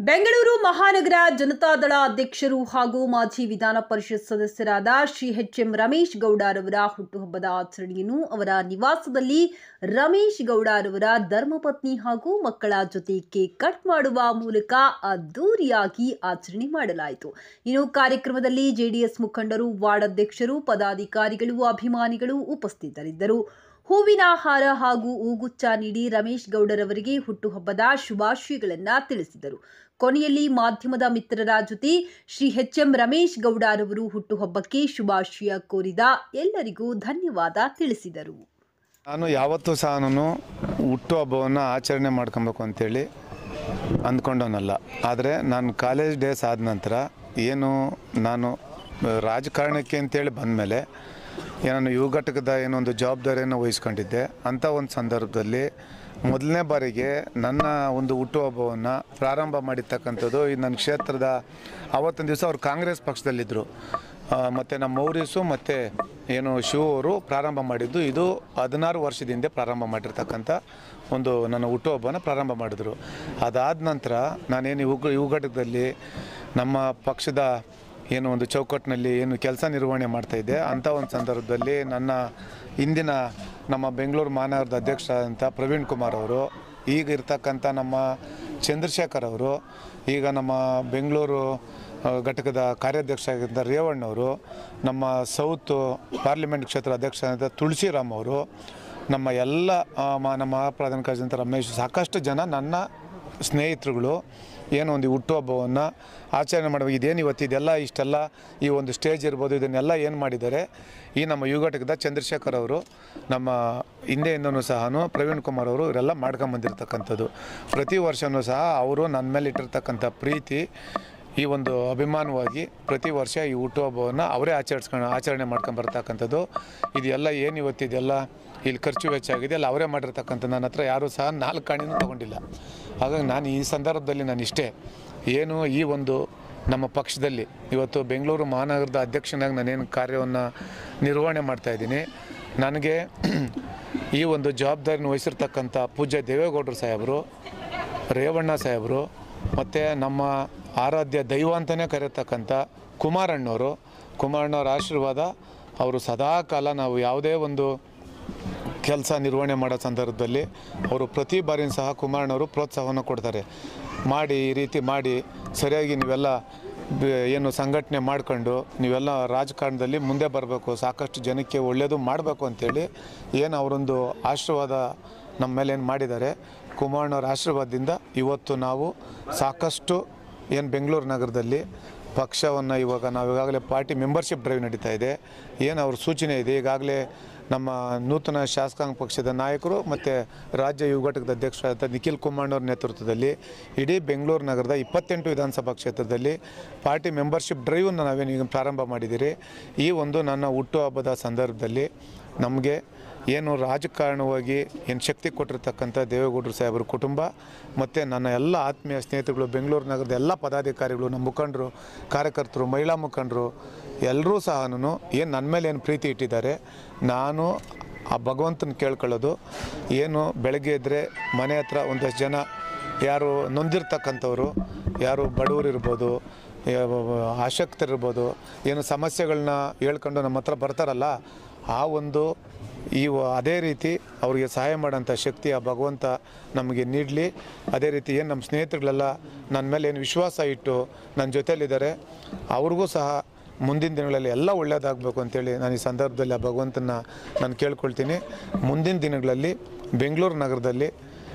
ಬೆಂಗಳೂರು ಮಹಾನಗರ ಜನತಾದಳ ಅಧ್ಯಕ್ಷರು ಹಾಗೂ ಮಾಜಿ ವಿಧಾನ ಪರಿಷತ್ ಸದಸ್ಯರಾದ ಶ್ರೀ ಎಚ್.ಎಂ. ರಮೇಶ್ ಗೌಡರವರ ಹುಟ್ಟುಹಬ್ಬದ ಆಚರಣೆಯನ್ನು ಅವರ ನಿವಾಸದಲ್ಲಿ ರಮೇಶ್ ಗೌಡರವರ ಧರ್ಮಪತ್ನಿ ಹಾಗೂ ಮಕ್ಕಳ ಜೊತೆ ಕೇಕ್ ಕಟ್ ಮಾಡುವ ಮೂಲಕ ಅದ್ದೂರಿಯಾಗಿ ಆಚರಣೆ ಮಾಡಲಾಯಿತು. ಇನ್ನು ಕಾರ್ಯಕ್ರಮದಲ್ಲಿ ಜೆಡಿಎಸ್ ಮುಖಂಡರು, ವಾರ್ಡ್ ಅಧ್ಯಕ್ಷರು, ಪದಾಧಿಕಾರಿಗಳು, ಅಭಿಮಾನಿಗಳು ಉಪಸ್ಥಿತರಿದ್ದರು. ಹೂವಿನ ಹಾರ ಹಾಗೂ ಹೂಗುಚ್ಛ ನೀಡಿ ರಮೇಶ್ ಗೌಡರವರಿಗೆ ಹುಟ್ಟುಹಬ್ಬದ ಶುಭಾಶಯಗಳನ್ನು ತಿಳಿಸಿದರು. ಕೊನೆಯಲ್ಲಿ ಮಾಧ್ಯಮದ ಮಿತ್ರರ ಜೊತೆ ಶ್ರೀ ಎಚ್.ಎಂ. ರಮೇಶ್ ಗೌಡರವರು ಹುಟ್ಟುಹಬ್ಬಕ್ಕೆ ಶುಭಾಶಯ ಕೋರಿದ ಎಲ್ಲರಿಗೂ ಧನ್ಯವಾದ ತಿಳಿಸಿದರು. ನಾನು ಯಾವತ್ತೂ ಸಹ ನಾನು ಹುಟ್ಟುಹಬ್ಬವನ್ನು ಆಚರಣೆ ಮಾಡ್ಕೊಬೇಕು ಅಂತೇಳಿ ಅಂದ್ಕೊಂಡವನಲ್ಲ. ಆದರೆ ನಾನು ಕಾಲೇಜ್ ಡೇಸ್ ಆದ ನಂತರ ನಾನು ರಾಜಕಾರಣಕ್ಕೆ ಅಂತೇಳಿ ಬಂದಮೇಲೆ ನಾನು ಯುವ ಘಟಕದ ಏನೊಂದು ಜವಾಬ್ದಾರಿಯನ್ನು ವಹಿಸ್ಕೊಂಡಿದ್ದೆ. ಅಂಥ ಒಂದು ಸಂದರ್ಭದಲ್ಲಿ ಮೊದಲನೇ ಬಾರಿಗೆ ನನ್ನ ಒಂದು ಹುಟ್ಟುಹಬ್ಬವನ್ನು ಪ್ರಾರಂಭ ಮಾಡಿರ್ತಕ್ಕಂಥದ್ದು ಈ ನನ್ನ ಕ್ಷೇತ್ರದ ಆವತ್ತಿನ ದಿವಸ ಅವರು ಕಾಂಗ್ರೆಸ್ ಪಕ್ಷದಲ್ಲಿದ್ದರು. ಮತ್ತು ನಮ್ಮ ಮೌರ್ಯಸು ಮತ್ತು ಶಿವ ಅವರು ಪ್ರಾರಂಭ ಮಾಡಿದ್ದು. ಇದು 16 ವರ್ಷದ ಹಿಂದೆ ಪ್ರಾರಂಭ ಮಾಡಿರ್ತಕ್ಕಂಥ ಒಂದು ನನ್ನ ಹುಟ್ಟುಹಬ್ಬನ ಪ್ರಾರಂಭ ಮಾಡಿದ್ರು. ಅದಾದ ನಂತರ ನಾನೇನು ಯುವ ಘಟಕದಲ್ಲಿ ನಮ್ಮ ಪಕ್ಷದ ಒಂದು ಚೌಕಟ್ಟಿನಲ್ಲಿ ಕೆಲಸ ನಿರ್ವಹಣೆ ಮಾಡ್ತಾಯಿದ್ದೆ. ಅಂಥ ಒಂದು ಸಂದರ್ಭದಲ್ಲಿ ನನ್ನ ಇಂದಿನ ನಮ್ಮ ಬೆಂಗಳೂರು ಮಹಾನಗರದ ಅಧ್ಯಕ್ಷರಾದಂಥ ಪ್ರವೀಣ್ ಕುಮಾರ್ ಅವರು, ಈಗ ಇರ್ತಕ್ಕಂಥ ನಮ್ಮ ಚಂದ್ರಶೇಖರ್ ಅವರು, ಈಗ ನಮ್ಮ ಬೆಂಗಳೂರು ಘಟಕದ ಕಾರ್ಯಾಧ್ಯಕ್ಷರಾಗಿದ್ದ ರೇವಣ್ಣವರು, ನಮ್ಮ ಸೌತ್ ಪಾರ್ಲಿಮೆಂಟ್ ಕ್ಷೇತ್ರ ಅಧ್ಯಕ್ಷರಾದ ತುಳಸಿರಾಮ್ ಅವರು, ನಮ್ಮ ಎಲ್ಲ ನಮ್ಮ ಪ್ರಧಾನ ಕಾರ್ಯದರ್ಶಿ ರಮೇಶ್, ಸಾಕಷ್ಟು ಜನ ನನ್ನ ಸ್ನೇಹಿತರುಗಳು ಒಂದು ಹುಟ್ಟುಹಬ್ಬವನ್ನು ಆಚರಣೆ ಮಾಡಬೇಕು. ಇವತ್ತಿದೆಲ್ಲ ಇಷ್ಟೆಲ್ಲ ಈ ಒಂದು ಸ್ಟೇಜ್ ಇರ್ಬೋದು, ಇದನ್ನೆಲ್ಲ ಏನು ಮಾಡಿದ್ದಾರೆ ಈ ನಮ್ಮ ಯುವ ಘಟಕದ ಚಂದ್ರಶೇಖರ್ ಅವರು, ನಮ್ಮ ಹಿಂದೆಯಿಂದನೂ ಸಹ ಪ್ರವೀಣ್ ಕುಮಾರ್ ಅವರು, ಇವರೆಲ್ಲ ಮಾಡ್ಕೊಂಬಂದಿರ್ತಕ್ಕಂಥದ್ದು. ಪ್ರತಿ ವರ್ಷವೂ ಸಹ ಅವರು ನನ್ನ ಮೇಲೆ ಇಟ್ಟಿರ್ತಕ್ಕಂಥ ಪ್ರೀತಿ, ಈ ಒಂದು ಅಭಿಮಾನವಾಗಿ ಪ್ರತಿ ವರ್ಷ ಈ ಹುಟ್ಟುಹಬ್ಬವನ್ನು ಅವರೇ ಆಚರಣೆ ಮಾಡ್ಕೊಂಬರ್ತಕ್ಕಂಥದ್ದು. ಇದೆಲ್ಲ ಇವತ್ತಿದೆಲ್ಲ ಇಲ್ಲಿ ಖರ್ಚು ವೆಚ್ಚ ಆಗಿದೆ ಅಲ್ಲ, ಅವರೇ ಮಾಡಿರ್ತಕ್ಕಂಥ. ನನ್ನ ಹತ್ರ ಯಾರೂ ಸಹ 4 ಕಾಣಿನೂ ತೊಗೊಂಡಿಲ್ಲ. ಹಾಗಾಗಿ ನಾನು ಈ ಸಂದರ್ಭದಲ್ಲಿ ಇಷ್ಟೇ ಈ ಒಂದು ನಮ್ಮ ಪಕ್ಷದಲ್ಲಿ ಇವತ್ತು ಬೆಂಗಳೂರು ಮಹಾನಗರದ ಅಧ್ಯಕ್ಷನಾಗಿ ನಾನೇನು ಕಾರ್ಯವನ್ನು ನಿರ್ವಹಣೆ ಮಾಡ್ತಾಯಿದ್ದೀನಿ. ನನಗೆ ಈ ಒಂದು ಜವಾಬ್ದಾರಿನ ವಹಿಸಿರ್ತಕ್ಕಂಥ ಪೂಜ್ಯ ದೇವೇಗೌಡರು ಸಾಹೇಬರು, ರೇವಣ್ಣ ಸಾಹೇಬರು, ಮತ್ತು ನಮ್ಮ ಆರಾಧ್ಯ ದೈವ ಅಂತಲೇ ಕರೆಯತಕ್ಕಂಥ ಕುಮಾರಣ್ಣವರು ಆಶೀರ್ವಾದ, ಅವರು ಸದಾಕಾಲ ನಾವು ಯಾವುದೇ ಒಂದು ಕೆಲಸ ನಿರ್ವಹಣೆ ಮಾಡೋ ಸಂದರ್ಭದಲ್ಲಿ ಅವರು ಪ್ರತಿ ಬಾರಿಯೂ ಸಹ ಕುಮಾರಣ್ಣವರು ಪ್ರೋತ್ಸಾಹವನ್ನು ಕೊಡ್ತಾರೆ. ಮಾಡಿ, ಈ ರೀತಿ ಮಾಡಿ, ಸರಿಯಾಗಿ ನೀವೆಲ್ಲ ಸಂಘಟನೆ ಮಾಡ್ಕೊಂಡು ನೀವೆಲ್ಲ ರಾಜಕಾರಣದಲ್ಲಿ ಮುಂದೆ ಬರಬೇಕು, ಸಾಕಷ್ಟು ಜನಕ್ಕೆ ಒಳ್ಳೆಯದು ಮಾಡಬೇಕು ಅಂಥೇಳಿ ಅವರೊಂದು ಆಶೀರ್ವಾದ ನಮ್ಮ ಮೇಲೆ ಮಾಡಿದ್ದಾರೆ. ಕುಮಾರಣ್ಣವ್ರ ಆಶೀರ್ವಾದದಿಂದ ಇವತ್ತು ನಾವು ಸಾಕಷ್ಟು ಬೆಂಗಳೂರು ನಗರದಲ್ಲಿ ಪಕ್ಷವನ್ನು ನಾವೀಗಾಗಲೇ ಪಾರ್ಟಿ ಮೆಂಬರ್ಶಿಪ್ ಡ್ರೈವ್ ನಡೀತಾ ಇದೆ. ಅವ್ರ ಸೂಚನೆ ಇದೆ. ಈಗಾಗಲೇ ನಮ್ಮ ನೂತನ ಶಾಸಕಾಂಗ ಪಕ್ಷದ ನಾಯಕರು ಮತ್ತು ರಾಜ್ಯ ಯುವ ಘಟಕದ ಅಧ್ಯಕ್ಷರಾದ ನಿಖಿಲ್ ಕುಮಾರಣ್ಣವ್ರ ನೇತೃತ್ವದಲ್ಲಿ ಇಡೀ ಬೆಂಗಳೂರು ನಗರದ 28 ವಿಧಾನಸಭಾ ಕ್ಷೇತ್ರದಲ್ಲಿ ಪಾರ್ಟಿ ಮೆಂಬರ್ಶಿಪ್ ಡ್ರೈವನ್ನು ನಾವೇನು ಪ್ರಾರಂಭ ಮಾಡಿದ್ದೀರಿ. ಈ ಒಂದು ನನ್ನ ಹುಟ್ಟುಹಬ್ಬದ ಸಂದರ್ಭದಲ್ಲಿ ನಮಗೆ ರಾಜಕಾರಣವಾಗಿ ಶಕ್ತಿ ಕೊಟ್ಟಿರ್ತಕ್ಕಂಥ ದೇವೇಗೌಡರು ಸಾಹೇಬರ ಕುಟುಂಬ ಮತ್ತು ನನ್ನ ಎಲ್ಲ ಆತ್ಮೀಯ ಸ್ನೇಹಿತರುಗಳು, ಬೆಂಗಳೂರು ನಗರದ ಎಲ್ಲ ಪದಾಧಿಕಾರಿಗಳು, ನಮ್ಮ ಮುಖಂಡರು, ಕಾರ್ಯಕರ್ತರು, ಮಹಿಳಾ ಮುಖಂಡರು ಎಲ್ಲರೂ ಸಹ ನನ್ನ ಮೇಲೆ ಪ್ರೀತಿ ಇಟ್ಟಿದ್ದಾರೆ. ನಾನು ಆ ಭಗವಂತನ ಕೇಳ್ಕೊಳ್ಳೋದು ಬೆಳಗ್ಗೆ ಇದ್ದರೆ ಮನೆ ಹತ್ರ ಒಂದಷ್ಟು ಜನ ಯಾರು ನೊಂದಿರ್ತಕ್ಕಂಥವ್ರು, ಯಾರು ಬಡವರು ಇರ್ಬೋದು, ಆಸಕ್ತರಿರ್ಬೋದು, ಸಮಸ್ಯೆಗಳನ್ನ ಹೇಳ್ಕೊಂಡು ನಮ್ಮ ಹತ್ರ ಬರ್ತಾರಲ್ಲ, ಆ ಒಂದು ಅದೇ ರೀತಿ ಅವರಿಗೆ ಸಹಾಯ ಮಾಡೋಂಥ ಶಕ್ತಿ ಆ ಭಗವಂತ ನಮಗೆ ನೀಡಲಿ. ಅದೇ ರೀತಿ ನಮ್ಮ ಸ್ನೇಹಿತರುಗಳೆಲ್ಲ ನನ್ನ ಮೇಲೆ ವಿಶ್ವಾಸ ಇಟ್ಟು ನನ್ನ ಜೊತೆಯಲ್ಲಿದ್ದಾರೆ, ಅವ್ರಿಗೂ ಸಹ ಮುಂದಿನ ದಿನಗಳಲ್ಲಿ ಎಲ್ಲ ಒಳ್ಳೆಯದಾಗಬೇಕು ಅಂತೇಳಿ ನಾನು ಈ ಸಂದರ್ಭದಲ್ಲಿ ಆ ಭಗವಂತನ ನಾನು ಕೇಳ್ಕೊಳ್ತೀನಿ. ಮುಂದಿನ ದಿನಗಳಲ್ಲಿ ಬೆಂಗಳೂರು ನಗರದಲ್ಲಿ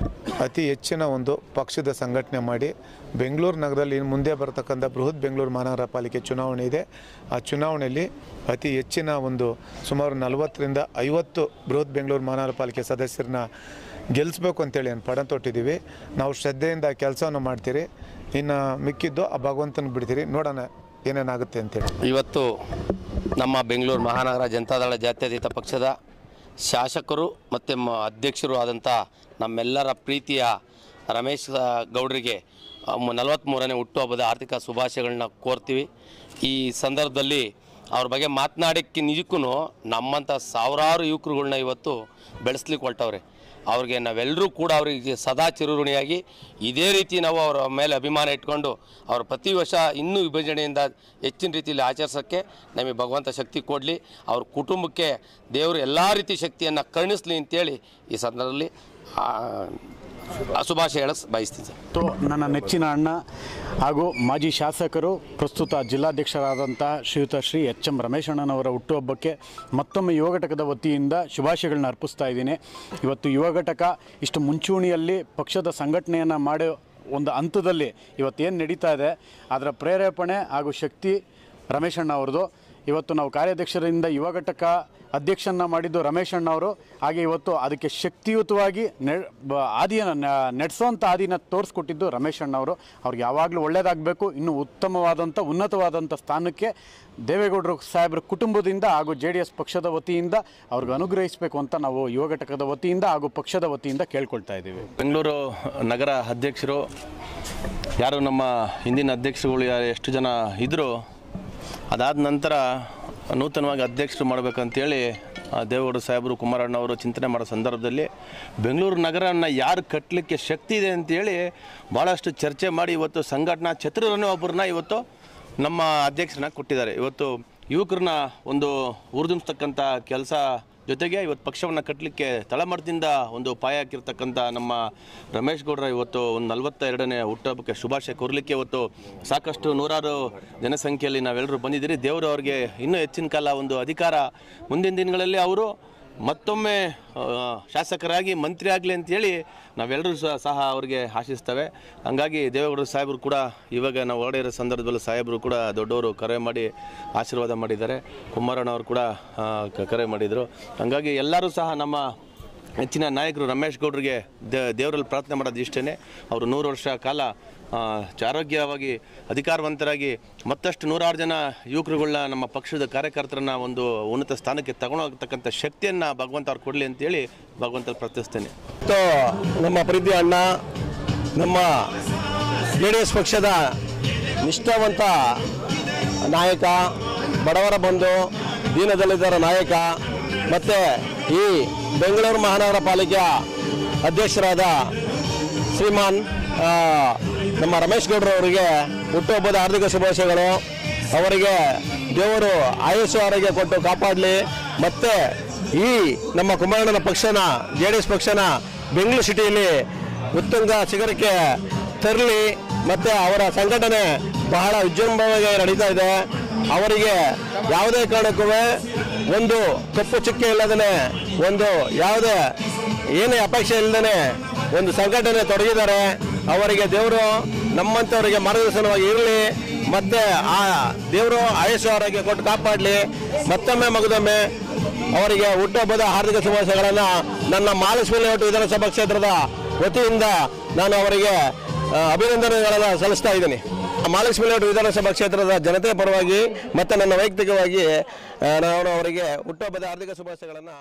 ಅತಿ ಹೆಚ್ಚಿನ ಒಂದು ಪಕ್ಷದ ಸಂಘಟನೆ ಮಾಡಿ ಬೆಂಗಳೂರು ನಗರದಲ್ಲಿ ಮುಂದೆ ಬರತಕ್ಕಂಥ ಬೃಹತ್ ಬೆಂಗಳೂರು ಮಹಾನಗರ ಪಾಲಿಕೆ ಚುನಾವಣೆ ಇದೆ. ಆ ಚುನಾವಣೆಯಲ್ಲಿ ಅತಿ ಹೆಚ್ಚಿನ ಒಂದು ಸುಮಾರು 40ರಿಂದ 50 ಬೃಹತ್ ಬೆಂಗಳೂರು ಮಹಾನಗರ ಪಾಲಿಕೆ ಸದಸ್ಯರನ್ನ ಗೆಲ್ಲಿಸ್ಬೇಕು ಅಂತೇಳಿ ಪಣ ತೊಟ್ಟಿದ್ದೀವಿ. ನಾವು ಶ್ರದ್ಧೆಯಿಂದ ಕೆಲಸವನ್ನು ಮಾಡ್ತೀರಿ. ಇನ್ನು ಮಿಕ್ಕಿದ್ದು ಆ ಭಗವಂತನ ಬಿಡ್ತೀರಿ, ನೋಡೋಣ ಏನೇನಾಗುತ್ತೆ ಅಂತೇಳಿ. ಇವತ್ತು ನಮ್ಮ ಬೆಂಗಳೂರು ಮಹಾನಗರ ಜನತಾದಳ ಜಾತ್ಯತೀತ ಪಕ್ಷದ ಶಾಸಕರು ಮತ್ತು ಅಧ್ಯಕ್ಷರು ಆದಂಥ ನಮ್ಮೆಲ್ಲರ ಪ್ರೀತಿಯ ರಮೇಶ್ ಗೌಡರಿಗೆ 43ನೇ ಹುಟ್ಟುಹಬ್ಬದ ಆರ್ಥಿಕ ಶುಭಾಶಯಗಳನ್ನ ಕೋರ್ತೀವಿ. ಈ ಸಂದರ್ಭದಲ್ಲಿ ಅವ್ರ ಬಗ್ಗೆ ಮಾತನಾಡೋಕ್ಕೆ ನಿಜಕ್ಕೂ ನಮ್ಮಂಥ ಸಾವಿರಾರು ಯುವಕರುಗಳನ್ನ ಇವತ್ತು ಬೆಳೆಸ್ಲಿಕ್ಕೆ ಹೊರಟವ್ರೆ. ಅವ್ರಿಗೆ ನಾವೆಲ್ಲರೂ ಕೂಡ ಅವರಿಗೆ ಸದಾ ಚಿರಋಣಿಯಾಗಿ ಇದೇ ರೀತಿ ನಾವು ಅವರ ಮೇಲೆ ಅಭಿಮಾನ ಇಟ್ಕೊಂಡು ಅವರ ಪ್ರತಿ ವರ್ಷ ಇನ್ನೂ ವಿಭಜನೆಯಿಂದ ಹೆಚ್ಚಿನ ರೀತಿಯಲ್ಲಿ ಆಚರಿಸೋಕ್ಕೆ ನಮಗೆ ಭಗವಂತ ಶಕ್ತಿ ಕೊಡಲಿ, ಅವ್ರ ಕುಟುಂಬಕ್ಕೆ ದೇವರು ಎಲ್ಲ ರೀತಿ ಶಕ್ತಿಯನ್ನು ಕರುಣಿಸಲಿ ಅಂತೇಳಿ ಈ ಸಂದರ್ಭದಲ್ಲಿ ಶುಭಾಶಯ ಹೇಳಕ್ಕೆ ಬಯಸ್ತೀನಿ ಸರ್. ನನ್ನ ನೆಚ್ಚಿನ ಅಣ್ಣ ಹಾಗೂ ಮಾಜಿ ಶಾಸಕರು ಪ್ರಸ್ತುತ ಜಿಲ್ಲಾಧ್ಯಕ್ಷರಾದಂಥ ಶ್ರೀಯುತ ಶ್ರೀ ಎಚ್.ಎಂ. ರಮೇಶ್ ಅಣ್ಣನವರ ಹುಟ್ಟುಹಬ್ಬಕ್ಕೆ ಮತ್ತೊಮ್ಮೆ ಯುವ ಘಟಕದ ವತಿಯಿಂದ ಶುಭಾಶಯಗಳನ್ನ ಅರ್ಪಿಸ್ತಾ ಇದ್ದೀನಿ. ಇವತ್ತು ಯುವ ಘಟಕ ಇಷ್ಟು ಮುಂಚೂಣಿಯಲ್ಲಿ ಪಕ್ಷದ ಸಂಘಟನೆಯನ್ನು ಮಾಡೋ ಒಂದು ಹಂತದಲ್ಲಿ ಇವತ್ತೇನು ನಡೀತಾ ಇದೆ ಅದರ ಪ್ರೇರೇಪಣೆ ಹಾಗೂ ಶಕ್ತಿ ರಮೇಶ್ ಅಣ್ಣ ಅವ್ರದ್ದು. ಇವತ್ತು ನಾವು ಕಾರ್ಯಾಧ್ಯಕ್ಷರಿಂದ ಯುವ ಘಟಕ ಅಧ್ಯಕ್ಷನ ಮಾಡಿದ್ದು ರಮೇಶ್ ಅಣ್ಣ ಅವರು. ಹಾಗೆ ಇವತ್ತು ಅದಕ್ಕೆ ಶಕ್ತಿಯುತವಾಗಿ ನಡೆಸೋಂಥ ಹಾದಿನ ತೋರಿಸ್ಕೊಟ್ಟಿದ್ದು ರಮೇಶ್ ಅಣ್ಣ ಅವರು. ಅವ್ರಿಗೆ ಯಾವಾಗಲೂ ಒಳ್ಳೆಯದಾಗಬೇಕು, ಇನ್ನೂ ಉತ್ತಮವಾದಂಥ ಉನ್ನತವಾದಂಥ ಸ್ಥಾನಕ್ಕೆ ದೇವೇಗೌಡರು ಸಾಹೇಬ್ರ ಕುಟುಂಬದಿಂದ ಹಾಗೂ JDS ಪಕ್ಷದ ವತಿಯಿಂದ ಅವ್ರಿಗೆ ಅನುಗ್ರಹಿಸಬೇಕು ಅಂತ ನಾವು ಯುವ ಘಟಕದ ವತಿಯಿಂದ ಹಾಗೂ ಪಕ್ಷದ ವತಿಯಿಂದ ಕೇಳ್ಕೊಳ್ತಾ ಇದ್ದೀವಿ. ಬೆಂಗಳೂರು ನಗರ ಅಧ್ಯಕ್ಷರು ಯಾರು ನಮ್ಮ ಹಿಂದಿನ ಅಧ್ಯಕ್ಷರುಗಳು ಎಷ್ಟು ಜನ ಇದ್ದರು, ಅದಾದ ನಂತರ ನೂತನವಾಗಿ ಅಧ್ಯಕ್ಷರು ಮಾಡಬೇಕಂತೇಳಿ ದೇವೇಗೌಡ ಸಾಹೇಬರು ಕುಮಾರಣ್ಣವರು ಚಿಂತನೆ ಮಾಡೋ ಸಂದರ್ಭದಲ್ಲಿ ಬೆಂಗಳೂರು ನಗರವನ್ನು ಯಾರು ಕಟ್ಟಲಿಕ್ಕೆ ಶಕ್ತಿ ಇದೆ ಅಂತೇಳಿ ಭಾಳಷ್ಟು ಚರ್ಚೆ ಮಾಡಿ ಇವತ್ತು ಸಂಘಟನಾ ಚತುರರನ್ನು ಒಬ್ಬರನ್ನ ಇವತ್ತು ನಮ್ಮ ಅಧ್ಯಕ್ಷರನ್ನ ಕೊಟ್ಟಿದ್ದಾರೆ. ಇವತ್ತು ಯುವಕರನ್ನ ಒಂದು ಹುರಿದುಂಬಿಸ್ತಕ್ಕಂಥ ಕೆಲಸ ಜೊತೆಗೆ ಇವತ್ತು ಪಕ್ಷವನ್ನು ಕಟ್ಟಲಿಕ್ಕೆ ತಳಮಟ್ಟದಿಂದ ಒಂದು ಪಾಯ ಹಾಕಿರ್ತಕ್ಕಂಥ ನಮ್ಮ ರಮೇಶ್ ಗೌಡರ ಇವತ್ತು ಒಂದು 42ನೇ ಹುಟ್ಟುಹಬ್ಬಕ್ಕೆ ಶುಭಾಶಯ ಕೋರಲಿಕ್ಕೆ ಇವತ್ತು ಸಾಕಷ್ಟು ನೂರಾರು ಜನಸಂಖ್ಯೆಯಲ್ಲಿ ನಾವೆಲ್ಲರೂ ಬಂದಿದ್ದೀರಿ. ದೇವರು ಅವರಿಗೆ ಇನ್ನೂ ಹೆಚ್ಚಿನ ಕಾಲ ಒಂದು ಅಧಿಕಾರ ಮುಂದಿನ ದಿನಗಳಲ್ಲಿ ಅವರು ಮತ್ತೊಮ್ಮೆ ಶಾಸಕರಾಗಿ ಮಂತ್ರಿ ಆಗಲಿ ಅಂತೇಳಿ ನಾವೆಲ್ಲರೂ ಸಹ ಅವ್ರಿಗೆ ಆಶಿಸ್ತೇವೆ. ಹಂಗಾಗಿ ದೇವೇಗೌಡರು ಸಾಹೇಬರು ಕೂಡ ಇವಾಗ ನಾವು ಹೊರಡೆ ಇರೋ ಸಂದರ್ಭದಲ್ಲಿ ಸಾಹೇಬರು ಕೂಡ ದೊಡ್ಡವರು ಕರೆ ಮಾಡಿ ಆಶೀರ್ವಾದ ಮಾಡಿದ್ದಾರೆ. ಕುಮಾರಣ್ಣವರು ಕೂಡ ಕರೆ ಮಾಡಿದರು. ಹಂಗಾಗಿ ಎಲ್ಲರೂ ಸಹ ನಮ್ಮ ಹೆಚ್ಚಿನ ನಾಯಕರು ರಮೇಶ್ ಗೌಡರಿಗೆ ದೇವರಲ್ಲಿ ಪ್ರಾರ್ಥನೆ ಮಾಡೋದು ಇಷ್ಟೇ, ಅವರು 100 ವರ್ಷ ಕಾಲ ಆರೋಗ್ಯವಾಗಿ ಅಧಿಕಾರವಂತರಾಗಿ ಮತ್ತಷ್ಟು 106 ಜನ ಯುವಕರುಗಳನ್ನ ನಮ್ಮ ಪಕ್ಷದ ಕಾರ್ಯಕರ್ತರನ್ನ ಒಂದು ಉನ್ನತ ಸ್ಥಾನಕ್ಕೆ ತಗೊಂಡೋಗ್ತಕ್ಕಂಥ ಶಕ್ತಿಯನ್ನು ಭಗವಂತ ಅವ್ರು ಕೊಡಲಿ ಅಂತೇಳಿ ಭಗವಂತ ಪ್ರಾರ್ಥಿಸ್ತೇನೆ. ನಮ್ಮ ಪ್ರೀತಿ ಅಣ್ಣ, ನಮ್ಮ JDS ಪಕ್ಷದ ನಿಷ್ಠಾವಂತ ನಾಯಕ, ಬಡವರ ಬಂಧು, ದೀನದಲಿತರ ನಾಯಕ ಮತ್ತು ಈ ಬೆಂಗಳೂರು ಮಹಾನಗರ ಪಾಲಿಕೆಯ ಅಧ್ಯಕ್ಷರಾದ ಶ್ರೀಮಾನ್ ನಮ್ಮ ರಮೇಶ್ ಗೌಡರವರಿಗೆ ಹುಟ್ಟುಹಬ್ಬದ ಹಾರ್ದಿಕ ಶುಭಾಶಯಗಳು. ಅವರಿಗೆ ದೇವರು ಆಯುಷ್ಯ ಆರೋಗ್ಯ ಕೊಟ್ಟು ಕಾಪಾಡಲಿ. ಮತ್ತು ಈ ನಮ್ಮ ಕುಮಾರಣ್ಣನ ಪಕ್ಷನ JDS ಪಕ್ಷನ ಬೆಂಗಳೂರು ಸಿಟಿಯಲ್ಲಿ ಉತ್ತುಂಗ ಶಿಖರಕ್ಕೆ ತರಲಿ. ಮತ್ತು ಅವರ ಸಂಘಟನೆ ಬಹಳ ವಿಜೃಂಭಣೆಯಾಗಿ ನಡೀತಾ ಇದೆ. ಅವರಿಗೆ ಯಾವುದೇ ಕಾರಣಕ್ಕೂ ಒಂದು ಕಪ್ಪು ಚುಕ್ಕೆ ಇಲ್ಲದೇ, ಒಂದು ಯಾವುದೇ ಏನೇ ಅಪೇಕ್ಷೆ ಇಲ್ಲದೇ ಒಂದು ಸಂಘಟನೆ ತೊಡಗಿದ್ದಾರೆ. ಅವರಿಗೆ ದೇವರು ನಮ್ಮಂಥವರಿಗೆ ಮಾರ್ಗದರ್ಶನವಾಗಿ ಇರಲಿ. ಮತ್ತು ಆ ದೇವರು ಆಯುಷ್ಯ ಆರೋಗ್ಯ ಕೊಟ್ಟು ಕಾಪಾಡಲಿ. ಮತ್ತೊಮ್ಮೆ ಮಗದೊಮ್ಮೆ ಅವರಿಗೆ ಹುಟ್ಟುಹಬ್ಬದ ಹಾರ್ದಿಕ ಶುಭಾಶಯಗಳನ್ನು ನನ್ನ ಮಹಾಲಕ್ಷ್ಮಿ ಲೇಔಟ್ ವಿಧಾನಸಭಾ ಕ್ಷೇತ್ರದ ವತಿಯಿಂದ ನಾನು ಅವರಿಗೆ ಅಭಿನಂದನೆಗಳನ್ನು ಸಲ್ಲಿಸ್ತಾ ಇದ್ದೀನಿ. ಮಹಾಲಕ್ಷ್ಮಿ ಲೇಔಟ್ ವಿಧಾನಸಭಾ ಕ್ಷೇತ್ರದ ಜನತೆಯ ಪರವಾಗಿ ಮತ್ತು ನನ್ನ ವೈಯಕ್ತಿಕವಾಗಿ ನಾನು ಅವರಿಗೆ ಹುಟ್ಟುಹಬ್ಬದ ಹಾರ್ದಿಕ ಶುಭಾಶಯಗಳನ್ನು